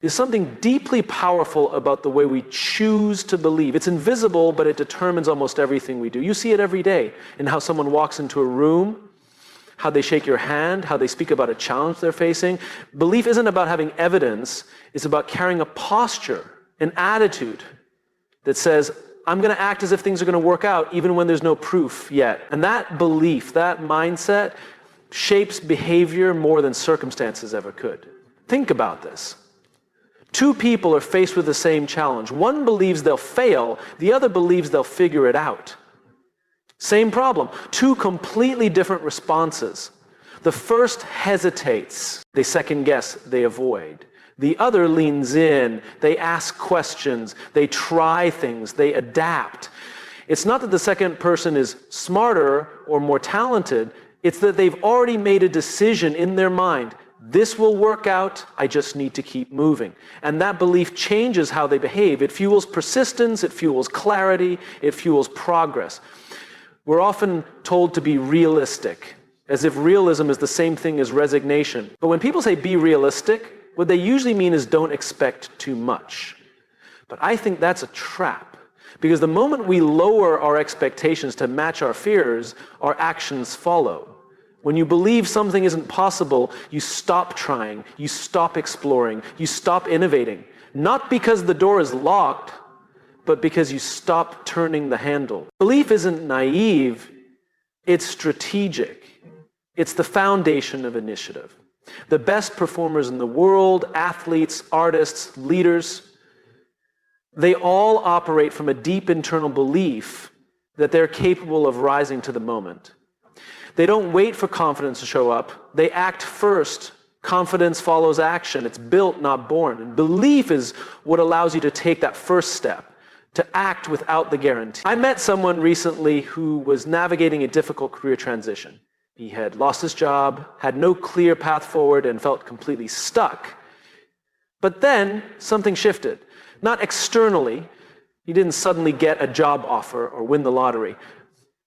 There's something deeply powerful about the way we choose to believe. It's invisible, but it determines almost everything we do. You see it every day in how someone walks into a room, how they shake your hand, how they speak about a challenge they're facing. Belief isn't about having evidence. It's about carrying a posture, an attitude that says, I'm going to act as if things are going to work out even when there's no proof yet. And that belief, that mindset, shapes behavior more than circumstances ever could. Think about this. Two people are faced with the same challenge. One believes they'll fail, the other believes they'll figure it out. Same problem. Two completely different responses. The first hesitates. They second guess, they avoid. The other leans in, they ask questions, they try things, they adapt. It's not that the second person is smarter or more talented, it's that they've already made a decision in their mind. This will work out, I just need to keep moving. And that belief changes how they behave. It fuels persistence, it fuels clarity, it fuels progress. We're often told to be realistic, as if realism is the same thing as resignation. But when people say be realistic, what they usually mean is don't expect too much. But I think that's a trap, because the moment we lower our expectations to match our fears, our actions follow. When you believe something isn't possible, you stop trying, you stop exploring, you stop innovating. Not because the door is locked, but because you stop turning the handle. Belief isn't naive, it's strategic. It's the foundation of initiative. The best performers in the world, athletes, artists, leaders, they all operate from a deep internal belief that they're capable of rising to the moment. They don't wait for confidence to show up. They act first. Confidence follows action. It's built, not born. And belief is what allows you to take that first step, to act without the guarantee. I met someone recently who was navigating a difficult career transition. He had lost his job, had no clear path forward, and felt completely stuck. But then something shifted. Not externally. He didn't suddenly get a job offer or win the lottery.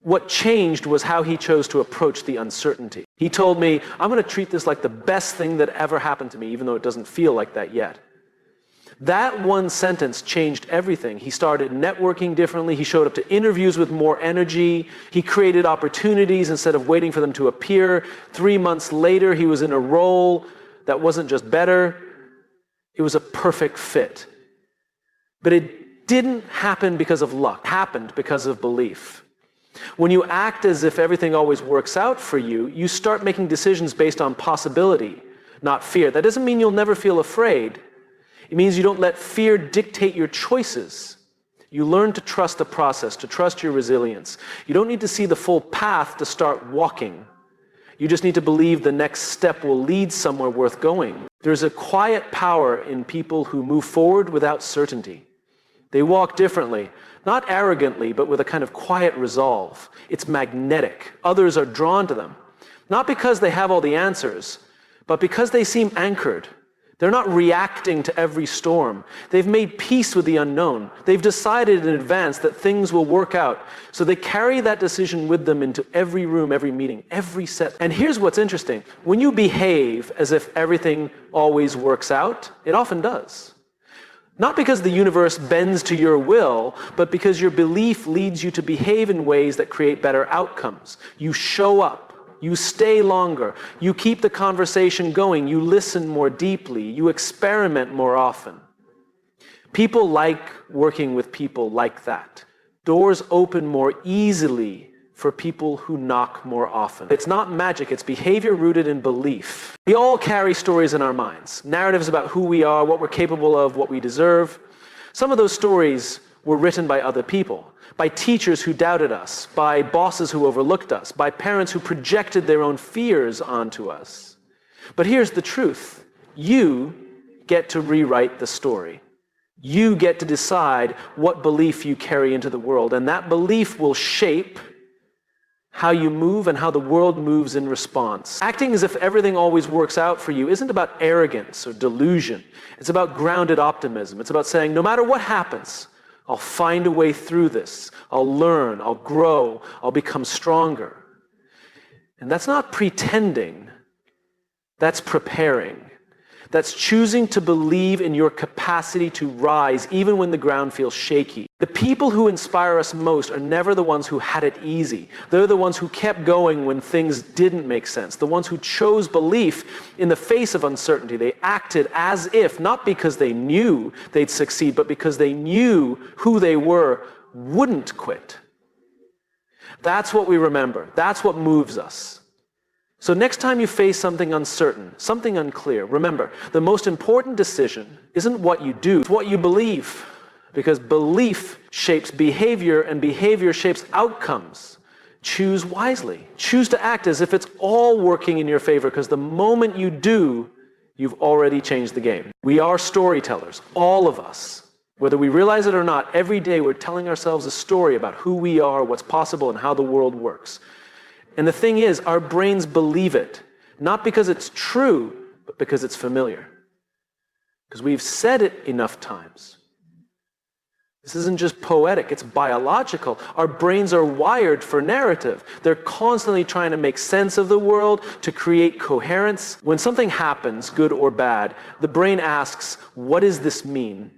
What changed was how he chose to approach the uncertainty. He told me, I'm going to treat this like the best thing that ever happened to me, even though it doesn't feel like that yet. That one sentence changed everything. He started networking differently. He showed up to interviews with more energy. He created opportunities instead of waiting for them to appear. 3 months later, he was in a role that wasn't just better. It was a perfect fit. But it didn't happen because of luck. It happened because of belief. When you act as if everything always works out for you, you start making decisions based on possibility, not fear. That doesn't mean you'll never feel afraid. It means you don't let fear dictate your choices. You learn to trust the process, to trust your resilience. You don't need to see the full path to start walking. You just need to believe the next step will lead somewhere worth going. There's a quiet power in people who move forward without certainty. They walk differently, not arrogantly, but with a kind of quiet resolve. It's magnetic. Others are drawn to them, not because they have all the answers, but because they seem anchored. They're not reacting to every storm. They've made peace with the unknown. They've decided in advance that things will work out. So they carry that decision with them into every room, every meeting, every set. And here's what's interesting. When you behave as if everything always works out, it often does. Not because the universe bends to your will, but because your belief leads you to behave in ways that create better outcomes. You show up. You stay longer. You keep the conversation going. You listen more deeply. You experiment more often. People like working with people like that. Doors open more easily for people who knock more often. It's not magic. It's behavior rooted in belief. We all carry stories in our minds, narratives about who we are, what we're capable of, what we deserve. Some of those stories were written by other people, by teachers who doubted us, by bosses who overlooked us, by parents who projected their own fears onto us. But here's the truth. You get to rewrite the story. You get to decide what belief you carry into the world, and that belief will shape how you move and how the world moves in response. Acting as if everything always works out for you isn't about arrogance or delusion. It's about grounded optimism. It's about saying, no matter what happens, I'll find a way through this. I'll learn, I'll grow, I'll become stronger. And that's not pretending, that's preparing. That's choosing to believe in your capacity to rise even when the ground feels shaky. The people who inspire us most are never the ones who had it easy. They're the ones who kept going when things didn't make sense. The ones who chose belief in the face of uncertainty. They acted as if, not because they knew they'd succeed, but because they knew who they were wouldn't quit. That's what we remember. That's what moves us. So next time you face something uncertain, something unclear, remember, the most important decision isn't what you do, it's what you believe. Because belief shapes behavior and behavior shapes outcomes. Choose wisely. Choose to act as if it's all working in your favor, because the moment you do, you've already changed the game. We are storytellers, all of us. Whether we realize it or not, every day we're telling ourselves a story about who we are, what's possible, and how the world works. And the thing is, our brains believe it, not because it's true, but because it's familiar. Because we've said it enough times. This isn't just poetic, it's biological. Our brains are wired for narrative. They're constantly trying to make sense of the world, to create coherence. When something happens, good or bad, the brain asks, what does this mean?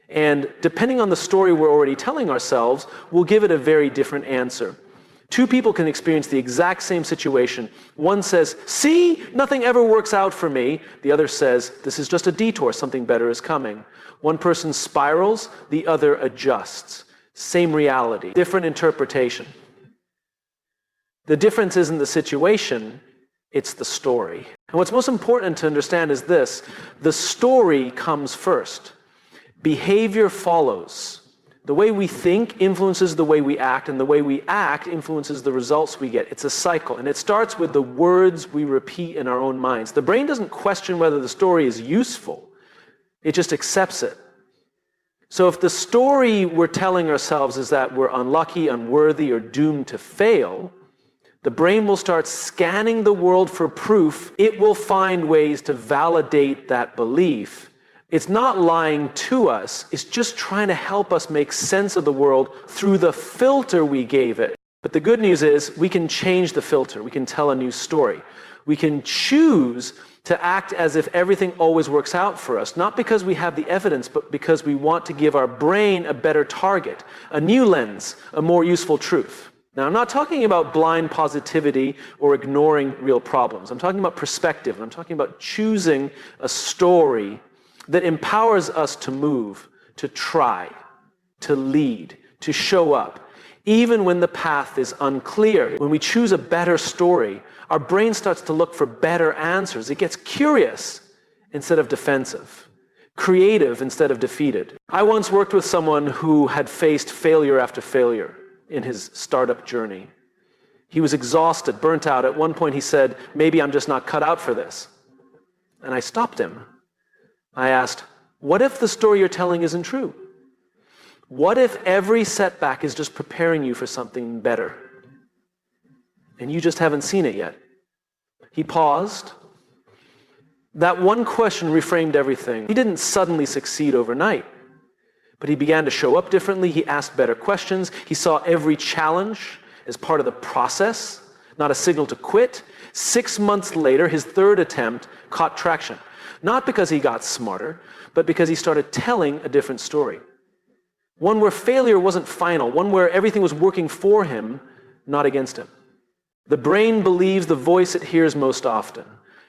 And depending on the story we're already telling ourselves, we'll give it a very different answer. Two people can experience the exact same situation. One says, see, nothing ever works out for me. The other says, this is just a detour, something better is coming. One person spirals, the other adjusts. Same reality, different interpretation. The difference isn't the situation, it's the story. And what's most important to understand is this: the story comes first. Behavior follows. The way we think influences the way we act, and the way we act influences the results we get. It's a cycle, and it starts with the words we repeat in our own minds. The brain doesn't question whether the story is useful. It just accepts it. So if the story we're telling ourselves is that we're unlucky, unworthy, or doomed to fail, the brain will start scanning the world for proof. It will find ways to validate that belief. It's not lying to us, it's just trying to help us make sense of the world through the filter we gave it. But the good news is we can change the filter, we can tell a new story. We can choose to act as if everything always works out for us, not because we have the evidence, but because we want to give our brain a better target, a new lens, a more useful truth. Now, I'm not talking about blind positivity or ignoring real problems. I'm talking about perspective. I'm talking about choosing a story that empowers us to move, to try, to lead, to show up, even when the path is unclear. When we choose a better story, our brain starts to look for better answers. It gets curious instead of defensive, creative instead of defeated. I once worked with someone who had faced failure after failure in his startup journey. He was exhausted, burnt out. At one point he said, maybe I'm just not cut out for this. And I stopped him. I asked, what if the story you're telling isn't true? What if every setback is just preparing you for something better? And you just haven't seen it yet. He paused. That one question reframed everything. He didn't suddenly succeed overnight, but he began to show up differently. He asked better questions. He saw every challenge as part of the process, not a signal to quit. 6 months later, his third attempt caught traction. Not because he got smarter, but because he started telling a different story. One where failure wasn't final, one where everything was working for him, not against him. The brain believes the voice it hears most often.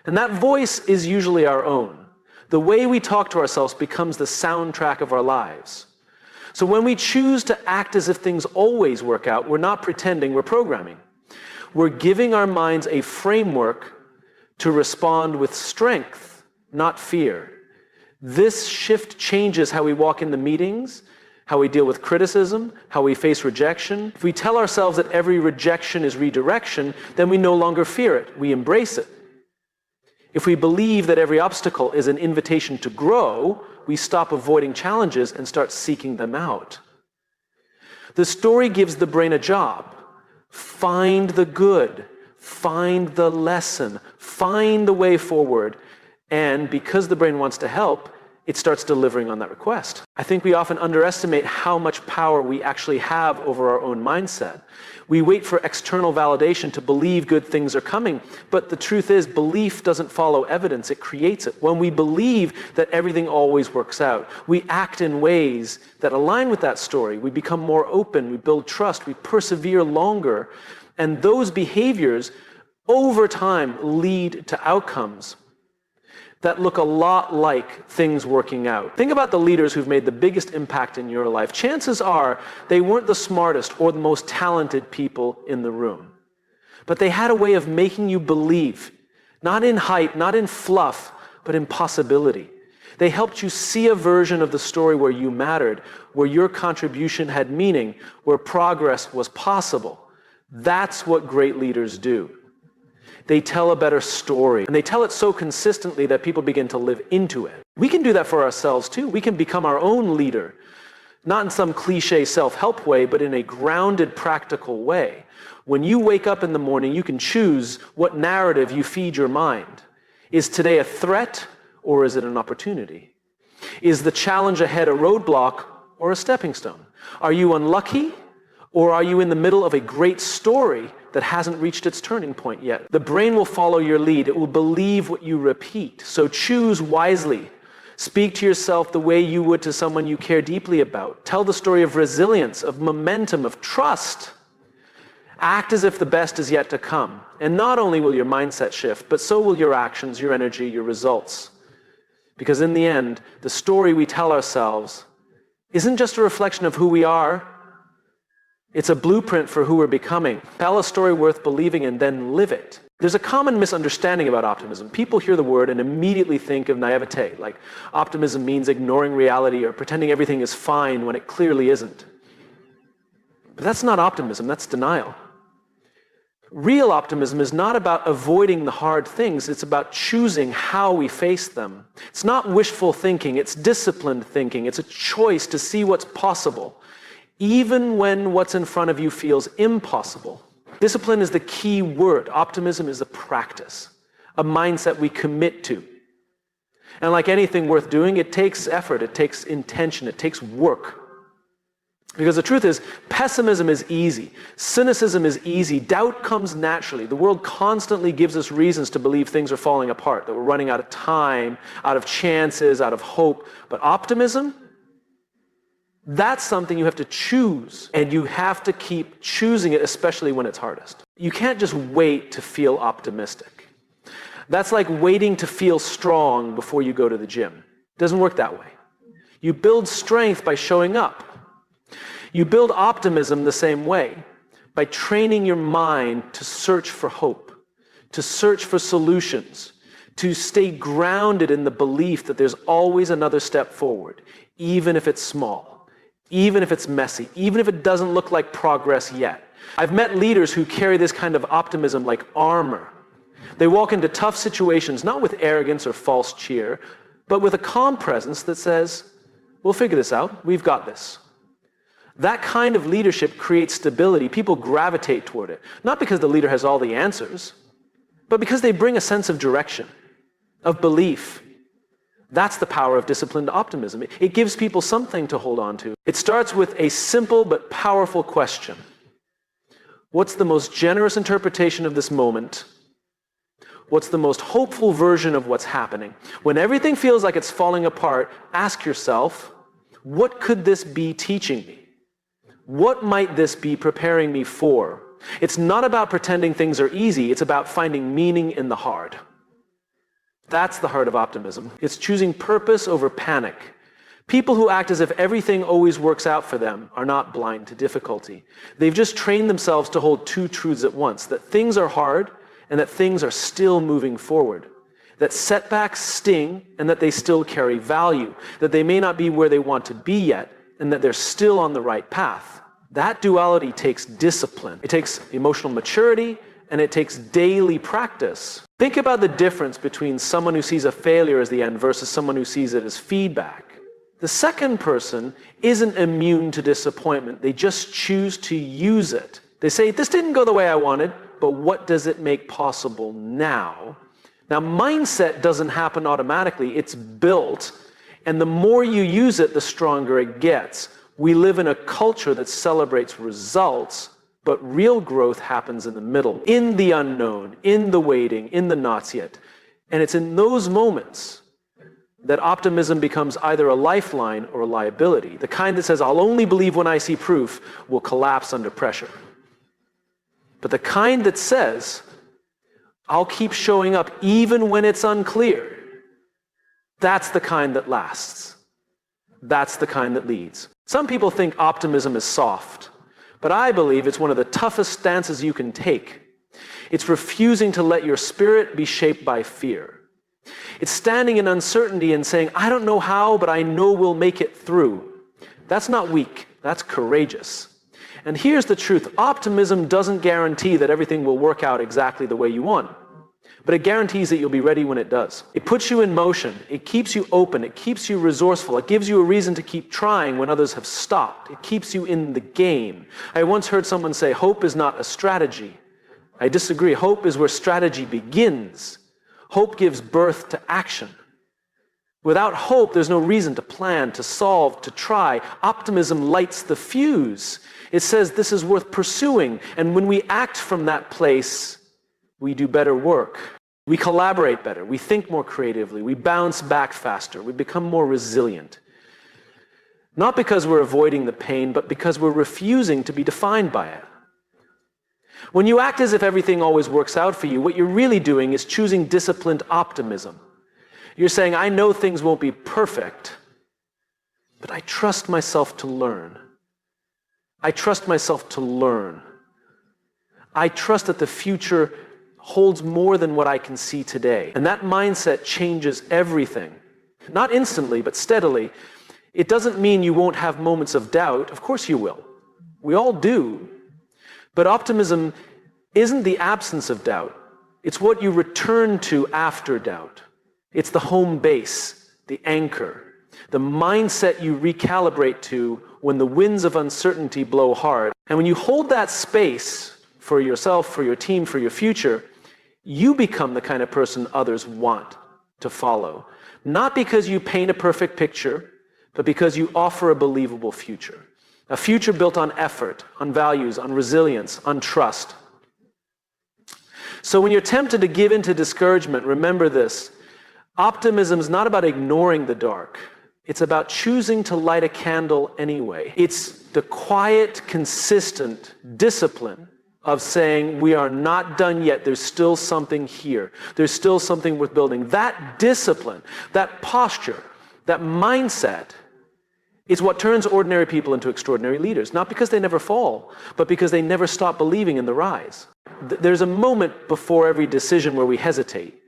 And that voice is usually our own. The way we talk to ourselves becomes the soundtrack of our lives. So when we choose to act as if things always work out, we're not pretending, we're programming. We're giving our minds a framework to respond with strength, not fear. This shift changes how we walk into meetings, how we deal with criticism, how we face rejection. If we tell ourselves that every rejection is redirection, then we no longer fear it, we embrace it. If we believe that every obstacle is an invitation to grow, we stop avoiding challenges and start seeking them out. The story gives the brain a job. Find the good, find the lesson, find the way forward. And because the brain wants to help, it starts delivering on that request. I think we often underestimate how much power we actually have over our own mindset. We wait for external validation to believe good things are coming, but the truth is belief doesn't follow evidence, it creates it. When we believe that everything always works out, we act in ways that align with that story. We become more open, we build trust, we persevere longer, and those behaviors over time lead to outcomes that look a lot like things working out. Think about the leaders who've made the biggest impact in your life. Chances are they weren't the smartest or the most talented people in the room. But they had a way of making you believe, not in hype, not in fluff, but in possibility. They helped you see a version of the story where you mattered, where your contribution had meaning, where progress was possible. That's what great leaders do. They tell a better story, and they tell it so consistently that people begin to live into it. We can do that for ourselves too. We can become our own leader, not in some cliche self-help way, but in a grounded, practical way. When you wake up in the morning, you can choose what narrative you feed your mind. Is today a threat, or is it an opportunity? Is the challenge ahead a roadblock or a stepping stone? Are you unlucky, or are you in the middle of a great story that hasn't reached its turning point yet? The brain will follow your lead. It will believe what you repeat. So choose wisely. Speak to yourself the way you would to someone you care deeply about. Tell the story of resilience, of momentum, of trust. Act as if the best is yet to come. And not only will your mindset shift, but so will your actions, your energy, your results. Because in the end, the story we tell ourselves isn't just a reflection of who we are. It's a blueprint for who we're becoming. Tell a story worth believing and then live it. There's a common misunderstanding about optimism. People hear the word and immediately think of naivete, like optimism means ignoring reality or pretending everything is fine when it clearly isn't. But that's not optimism, that's denial. Real optimism is not about avoiding the hard things, it's about choosing how we face them. It's not wishful thinking, it's disciplined thinking. It's a choice to see what's possible, even when what's in front of you feels impossible. Discipline is the key word. Optimism is a practice, a mindset we commit to. And like anything worth doing, it takes effort, it takes intention, it takes work. Because the truth is, pessimism is easy. Cynicism is easy. Doubt comes naturally. The world constantly gives us reasons to believe things are falling apart, that we're running out of time, out of chances, out of hope. But optimism, that's something you have to choose, and you have to keep choosing it, especially when it's hardest. You can't just wait to feel optimistic. That's like waiting to feel strong before you go to the gym. It doesn't work that way. You build strength by showing up. You build optimism the same way, by training your mind to search for hope, to search for solutions, to stay grounded in the belief that there's always another step forward, even if it's small. Even if it's messy, even if it doesn't look like progress yet. I've met leaders who carry this kind of optimism like armor. They walk into tough situations, not with arrogance or false cheer, but with a calm presence that says, we'll figure this out, we've got this. That kind of leadership creates stability. People gravitate toward it, not because the leader has all the answers, but because they bring a sense of direction, of belief. That's the power of disciplined optimism. It gives people something to hold on to. It starts with a simple but powerful question. What's the most generous interpretation of this moment? What's the most hopeful version of what's happening? When everything feels like it's falling apart, ask yourself, what could this be teaching me? What might this be preparing me for? It's not about pretending things are easy. It's about finding meaning in the hard. That's the heart of optimism. It's choosing purpose over panic. People who act as if everything always works out for them are not blind to difficulty. They've just trained themselves to hold two truths at once, that things are hard and that things are still moving forward, that setbacks sting and that they still carry value, that they may not be where they want to be yet and that they're still on the right path. That duality takes discipline. It takes emotional maturity and it takes daily practice. Think about the difference between someone who sees a failure as the end versus someone who sees it as feedback. The second person isn't immune to disappointment. They just choose to use it. They say, this didn't go the way I wanted, but what does it make possible now? Now, mindset doesn't happen automatically. It's built. And the more you use it, the stronger it gets. We live in a culture that celebrates results, but real growth happens in the middle, in the unknown, in the waiting, in the not yet. And it's in those moments that optimism becomes either a lifeline or a liability. The kind that says, I'll only believe when I see proof, will collapse under pressure. But the kind that says, I'll keep showing up even when it's unclear, that's the kind that lasts. That's the kind that leads. Some people think optimism is soft, but I believe it's one of the toughest stances you can take. It's refusing to let your spirit be shaped by fear. It's standing in uncertainty and saying, I don't know how, but I know we'll make it through. That's not weak, that's courageous. And here's the truth, optimism doesn't guarantee that everything will work out exactly the way you want, but it guarantees that you'll be ready when it does. It puts you in motion, it keeps you open, it keeps you resourceful, it gives you a reason to keep trying when others have stopped. It keeps you in the game. I once heard someone say, hope is not a strategy. I disagree. Hope is where strategy begins. Hope gives birth to action. Without hope, there's no reason to plan, to solve, to try. Optimism lights the fuse. It says this is worth pursuing. And when we act from that place, we do better work. We collaborate better. We think more creatively. We bounce back faster. We become more resilient. Not because we're avoiding the pain, but because we're refusing to be defined by it. When you act as if everything always works out for you, what you're really doing is choosing disciplined optimism. You're saying, I know things won't be perfect, but I trust myself to learn. I trust myself to learn. I trust that the future holds more than what I can see today. And that mindset changes everything. Not instantly, but steadily. It doesn't mean you won't have moments of doubt. Of course you will. We all do. But optimism isn't the absence of doubt. It's what you return to after doubt. It's the home base, the anchor, the mindset you recalibrate to when the winds of uncertainty blow hard. And when you hold that space for yourself, for your team, for your future, you become the kind of person others want to follow. Not because you paint a perfect picture, but because you offer a believable future. A future built on effort, on values, on resilience, on trust. So when you're tempted to give in to discouragement, remember this. Optimism is not about ignoring the dark. It's about choosing to light a candle anyway. It's the quiet, consistent discipline of saying, we are not done yet. There's still something here. There's still something worth building. That discipline, that posture, that mindset is what turns ordinary people into extraordinary leaders. Not because they never fall, but because they never stop believing in the rise. There's a moment before every decision where we hesitate.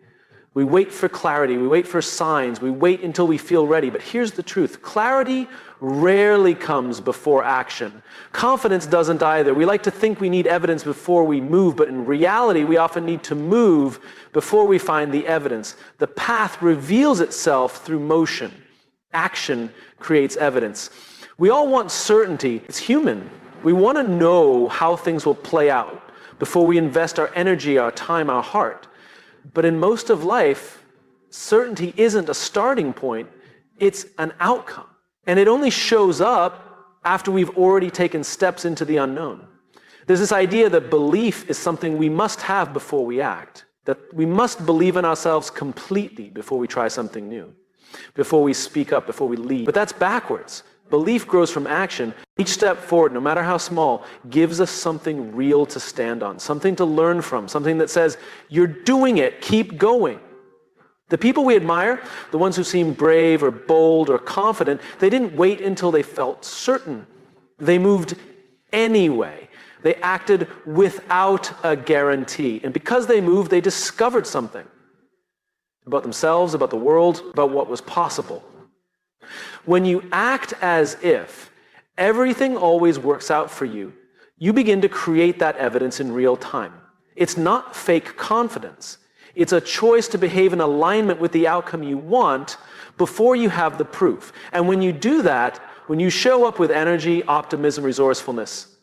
We wait for clarity, we wait for signs, we wait until we feel ready. But here's the truth. Clarity rarely comes before action. Confidence doesn't either. We like to think we need evidence before we move, but in reality, we often need to move before we find the evidence. The path reveals itself through motion. Action creates evidence. We all want certainty. It's human. We want to know how things will play out before we invest our energy, our time, our heart. But in most of life, certainty isn't a starting point, it's an outcome. And it only shows up after we've already taken steps into the unknown. There's this idea that belief is something we must have before we act, that we must believe in ourselves completely before we try something new, before we speak up, before we lead. But that's backwards. Belief grows from action. Each step forward, no matter how small, gives us something real to stand on, something to learn from, something that says, you're doing it, keep going. The people we admire, the ones who seem brave or bold or confident, they didn't wait until they felt certain. They moved anyway. They acted without a guarantee. And because they moved, they discovered something about themselves, about the world, about what was possible. When you act as if everything always works out for you, you begin to create that evidence in real time. It's not fake confidence. It's a choice to behave in alignment with the outcome you want before you have the proof. And when you do that, when you show up with energy, optimism, resourcefulness,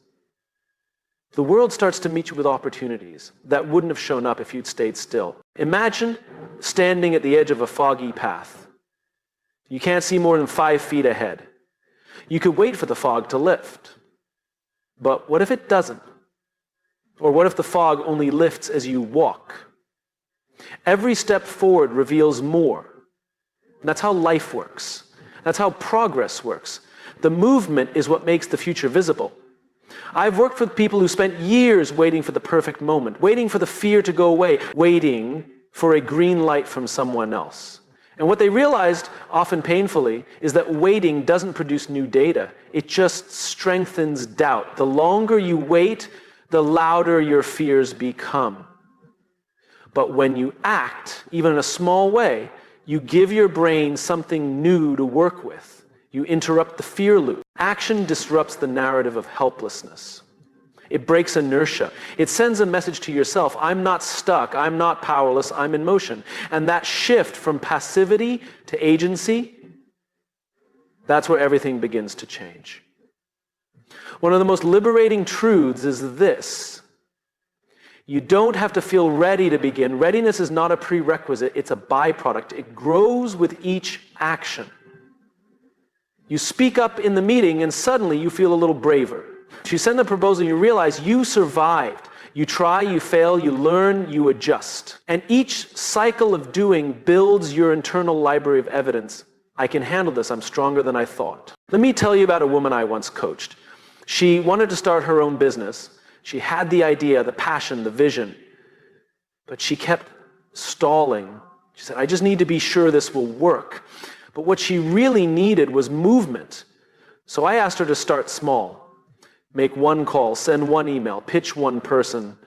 the world starts to meet you with opportunities that wouldn't have shown up if you'd stayed still. Imagine standing at the edge of a foggy path. You can't see more than 5 feet ahead. You could wait for the fog to lift. But what if it doesn't? Or what if the fog only lifts as you walk? Every step forward reveals more. And that's how life works. That's how progress works. The movement is what makes the future visible. I've worked with people who spent years waiting for the perfect moment, waiting for the fear to go away, waiting for a green light from someone else. And what they realized, often painfully, is that waiting doesn't produce new data. It just strengthens doubt. The longer you wait, the louder your fears become. But when you act, even in a small way, you give your brain something new to work with. You interrupt the fear loop. Action disrupts the narrative of helplessness. It breaks inertia. It sends a message to yourself, I'm not stuck, I'm not powerless, I'm in motion. And that shift from passivity to agency, that's where everything begins to change. One of the most liberating truths is this. You don't have to feel ready to begin. Readiness is not a prerequisite, it's a byproduct. It grows with each action. You speak up in the meeting and suddenly you feel a little braver. You send the proposal, you realize you survived. You try, you fail, you learn, you adjust. And each cycle of doing builds your internal library of evidence. I can handle this, I'm stronger than I thought. Let me tell you about a woman I once coached. She wanted to start her own business. She had the idea, the passion, the vision, but she kept stalling. She said, I just need to be sure this will work. But what she really needed was movement. So I asked her to start small. Make one call, send one email, pitch one person.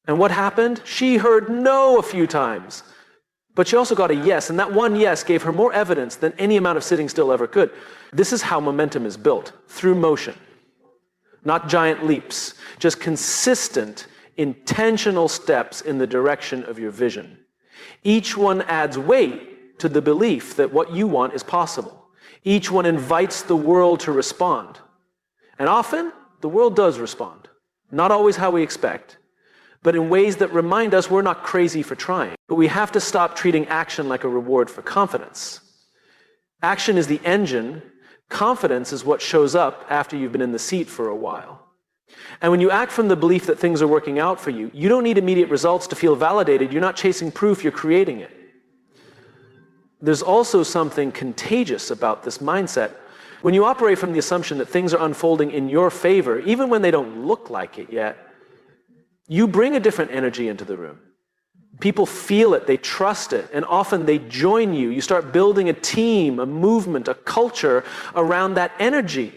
And what happened? She heard no a few times. But she also got a yes, and that one yes gave her more evidence than any amount of sitting still ever could. This is how momentum is built, through motion. Not giant leaps, just consistent, intentional steps in the direction of your vision. Each one adds weight to the belief that what you want is possible. Each one invites the world to respond. And often, the world does respond. Not always how we expect, but in ways that remind us we're not crazy for trying. But we have to stop treating action like a reward for confidence. Action is the engine. Confidence is what shows up after you've been in the seat for a while. And when you act from the belief that things are working out for you, you don't need immediate results to feel validated. You're not chasing proof, you're creating it. There's also something contagious about this mindset. When you operate from the assumption that things are unfolding in your favor, even when they don't look like it yet, you bring a different energy into the room. People feel it, they trust it, and often they join you. You start building a team, a movement, a culture around that energy.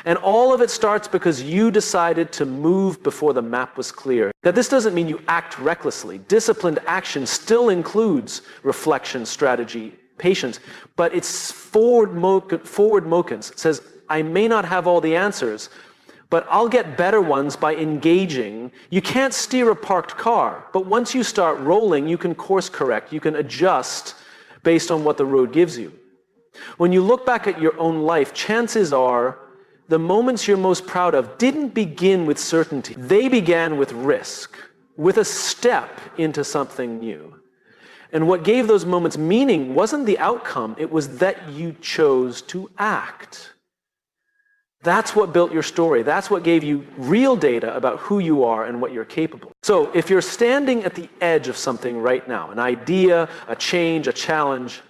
And all of it starts because you decided to move before the map was clear. Now, this doesn't mean you act recklessly. Disciplined action still includes reflection, strategy, patience, but it's forward mocance. It says, I may not have all the answers, but I'll get better ones by engaging. You can't steer a parked car, but once you start rolling, you can course correct, you can adjust based on what the road gives you. When you look back at your own life, chances are the moments you're most proud of didn't begin with certainty. They began with risk, with a step into something new. And what gave those moments meaning wasn't the outcome, it was that you chose to act. That's what built your story. That's what gave you real data about who you are and what you're capable. So if you're standing at the edge of something right now, an idea, a change, a challenge,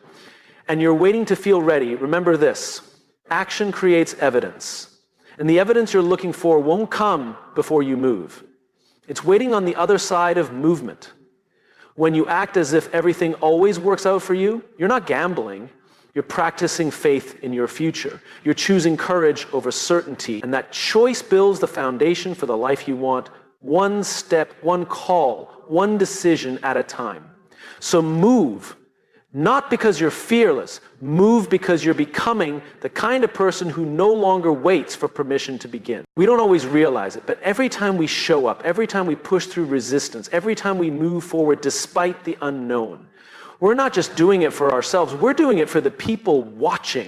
and you're waiting to feel ready, remember this. Action creates evidence. And the evidence you're looking for won't come before you move. It's waiting on the other side of movement. When you act as if everything always works out for you, you're not gambling. You're practicing faith in your future. You're choosing courage over certainty. And that choice builds the foundation for the life you want, one step, one call, one decision at a time. So move, not because you're fearless. Move because you're becoming the kind of person who no longer waits for permission to begin. We don't always realize it, but every time we show up, every time we push through resistance, every time we move forward despite the unknown, we're not just doing it for ourselves, we're doing it for the people watching,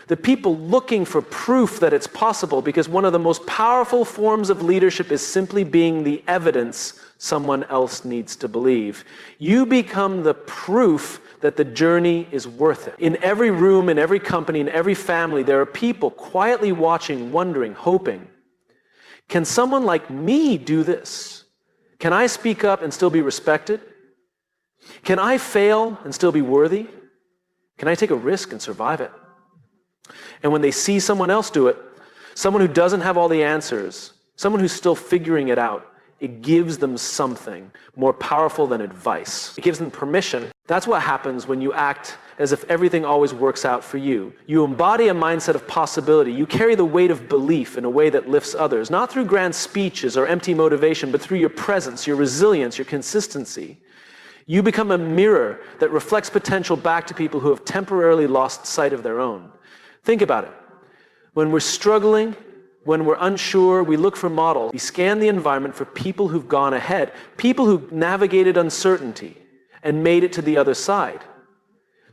The people looking for proof that it's possible, because one of the most powerful forms of leadership is simply being the evidence someone else needs to believe. You become the proof that the journey is worth it. In every room, in every company, in every family, there are people quietly watching, wondering, hoping. Can someone like me do this? Can I speak up and still be respected? Can I fail and still be worthy? Can I take a risk and survive it? And when they see someone else do it, someone who doesn't have all the answers, someone who's still figuring it out, it gives them something more powerful than advice. It gives them permission. That's what happens when you act as if everything always works out for you. You embody a mindset of possibility. You carry the weight of belief in a way that lifts others, not through grand speeches or empty motivation, but through your presence, your resilience, your consistency. You become a mirror that reflects potential back to people who have temporarily lost sight of their own. Think about it. When we're struggling, when we're unsure, we look for models. We scan the environment for people who've gone ahead, people who've navigated uncertainty and made it to the other side.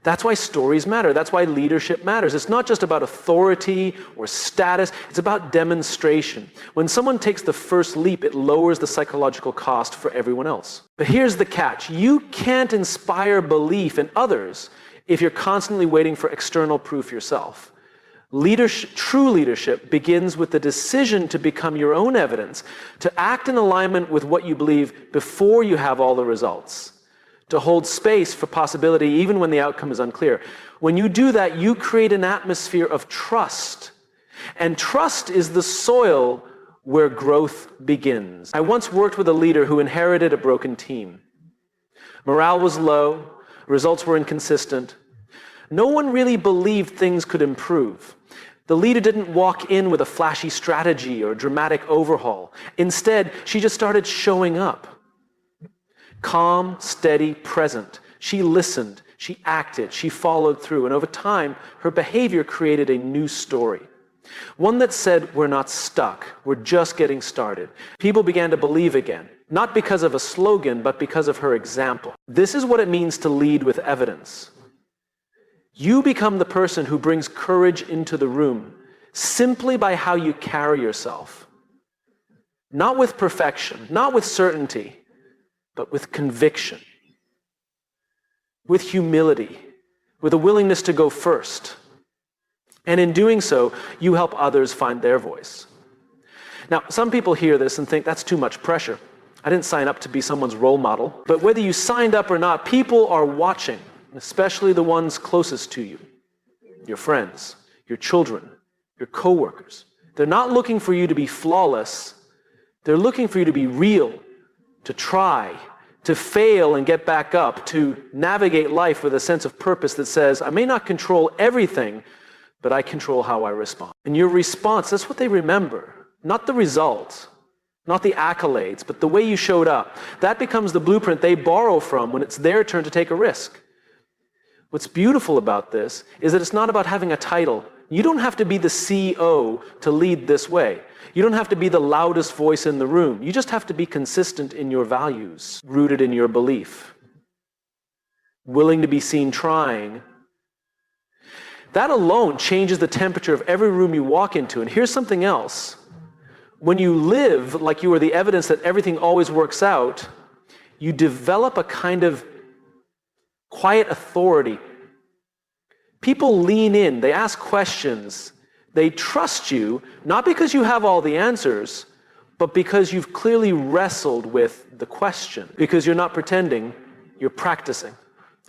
That's why stories matter. That's why leadership matters. It's not just about authority or status. It's about demonstration. When someone takes the first leap, it lowers the psychological cost for everyone else. But here's the catch. You can't inspire belief in others if you're constantly waiting for external proof yourself. True leadership begins with the decision to become your own evidence, to act in alignment with what you believe before you have all the results, to hold space for possibility even when the outcome is unclear. When you do that, you create an atmosphere of trust. And trust is the soil where growth begins. I once worked with a leader who inherited a broken team. Morale was low, results were inconsistent. No one really believed things could improve. The leader didn't walk in with a flashy strategy or dramatic overhaul. Instead, she just started showing up. Calm, steady, present. She listened, she acted, she followed through, and over time, her behavior created a new story. One that said, we're not stuck, we're just getting started. People began to believe again, not because of a slogan, but because of her example. This is what it means to lead with evidence. You become the person who brings courage into the room simply by how you carry yourself. Not with perfection, not with certainty, but with conviction, with humility, with a willingness to go first. And in doing so, you help others find their voice. Now, some people hear this and think that's too much pressure. I didn't sign up to be someone's role model. But whether you signed up or not, people are watching, especially the ones closest to you, your friends, your children, your coworkers. They're not looking for you to be flawless. They're looking for you to be real, to try, to fail and get back up, to navigate life with a sense of purpose that says, I may not control everything, but I control how I respond. And your response, that's what they remember, not the result, not the accolades, but the way you showed up. That becomes the blueprint they borrow from when it's their turn to take a risk. What's beautiful about this is that it's not about having a title. You don't have to be the CEO to lead this way. You don't have to be the loudest voice in the room. You just have to be consistent in your values, rooted in your belief, willing to be seen trying. That alone changes the temperature of every room you walk into. And here's something else. When you live like you are the evidence that everything always works out, you develop a kind of quiet authority. People lean in, they ask questions, they trust you, not because you have all the answers, but because you've clearly wrestled with the question. Because you're not pretending, you're practicing.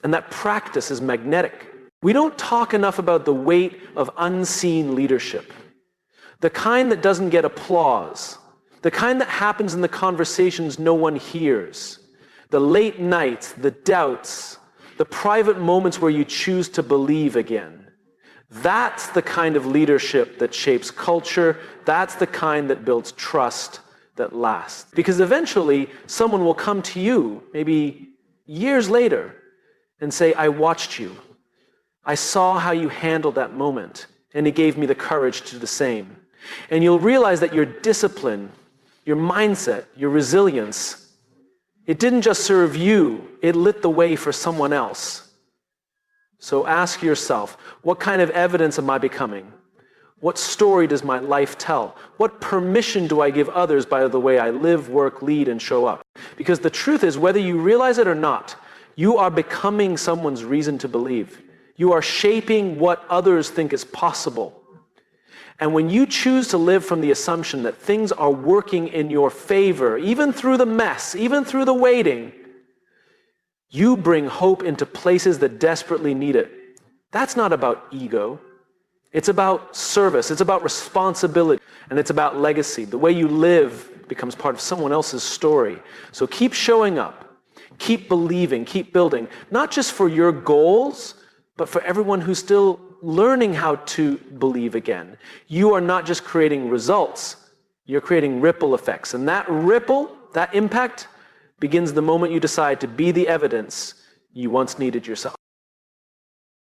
And that practice is magnetic. We don't talk enough about the weight of unseen leadership. The kind that doesn't get applause. The kind that happens in the conversations no one hears. The late nights, the doubts, the private moments where you choose to believe again. That's the kind of leadership that shapes culture. That's the kind that builds trust that lasts. Because eventually, someone will come to you, maybe years later, and say, I watched you. I saw how you handled that moment, and it gave me the courage to do the same. And you'll realize that your discipline, your mindset, your resilience, it didn't just serve you, it lit the way for someone else. So ask yourself, what kind of evidence am I becoming? What story does my life tell? What permission do I give others by the way I live, work, lead, and show up? Because the truth is, whether you realize it or not, you are becoming someone's reason to believe. You are shaping what others think is possible. And when you choose to live from the assumption that things are working in your favor, even through the mess, even through the waiting, you bring hope into places that desperately need it. That's not about ego. It's about service. It's about responsibility. And it's about legacy. The way you live becomes part of someone else's story. So keep showing up. Keep believing. Keep building. Not just for your goals, but for everyone who's still learning how to believe again. You are not just creating results. You're creating ripple effects. And that ripple, that impact, begins the moment you decide to be the evidence you once needed yourself.